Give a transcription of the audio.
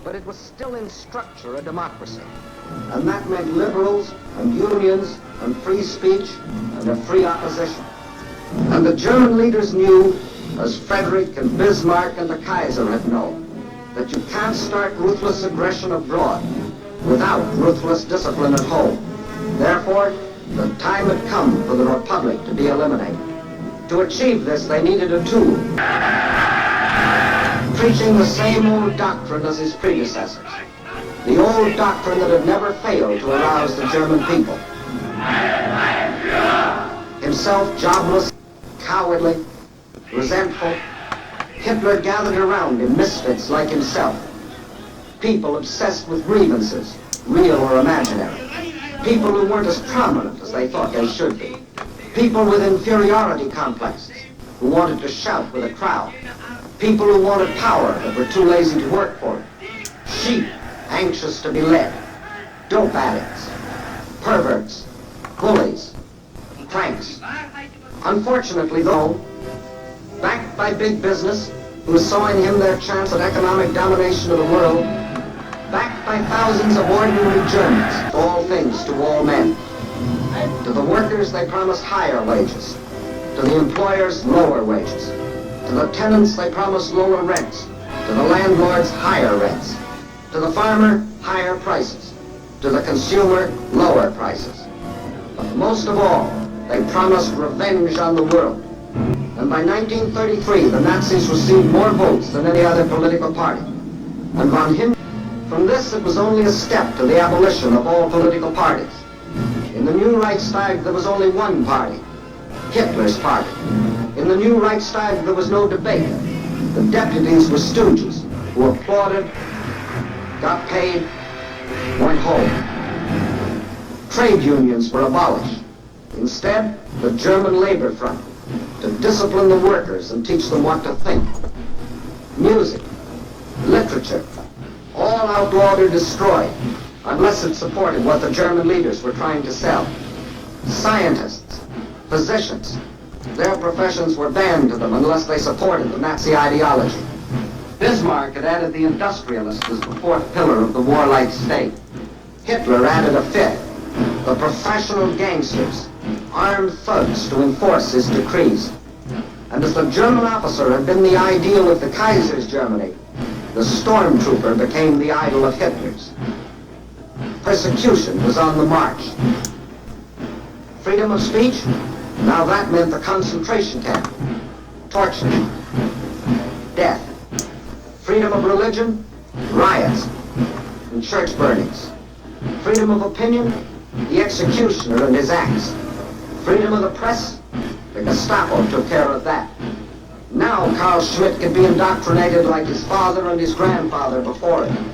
but it was still in structure a democracy. And that meant liberals and unions and free speech and a free opposition. And the German leaders knew, as Frederick and Bismarck and the Kaiser had known, that you can't start ruthless aggression abroad without ruthless discipline at home. Therefore, the time had come for the Republic to be eliminated. To achieve this, they needed a tool, preaching the same old doctrine as his predecessors, the old doctrine that had never failed to arouse the German people. Himself jobless, cowardly, resentful, Hitler gathered around him misfits like himself, people obsessed with grievances, real or imaginary, people who weren't as prominent as they thought they should be, people with inferiority complexes who wanted to shout with a crowd, people who wanted power but were too lazy to work for it, sheep anxious to be led, dope addicts, perverts, bullies, cranks. Unfortunately, though, backed by big business, who saw in him their chance at economic domination of the world, backed by thousands of ordinary Germans, all things to all men. To the workers, they promised higher wages. To the employers, lower wages. To the tenants, they promised lower rents. To the landlords, higher rents. To the farmer, higher prices. To the consumer, lower prices. But most of all, they promised revenge on the world. And by 1933, the Nazis received more votes than any other political party. And von Himmler, from this, it was only a step to the abolition of all political parties. In the new Reichstag, there was only one party, Hitler's party. In the new Reichstag, there was no debate. The deputies were stooges who applauded, got paid, went home. Trade unions were abolished. Instead, the German Labor Front, to discipline the workers and teach them what to think. Music, literature, all outlawed or destroyed, unless it supported what the German leaders were trying to sell. Scientists, physicians, their professions were banned to them unless they supported the Nazi ideology. Bismarck had added the industrialist as the fourth pillar of the warlike state. Hitler added a fifth, the professional gangsters, armed thugs to enforce his decrees. And as the German officer had been the ideal of the Kaiser's Germany, the stormtrooper became the idol of Hitler's. Persecution was on the march. Freedom of speech? Now that meant the concentration camp, torture, death. Freedom of religion? Riots and church burnings. Freedom of opinion? The executioner and his axe. Freedom of the press? The Gestapo took care of that. Now Carl Schmitt could be indoctrinated like his father and his grandfather before him.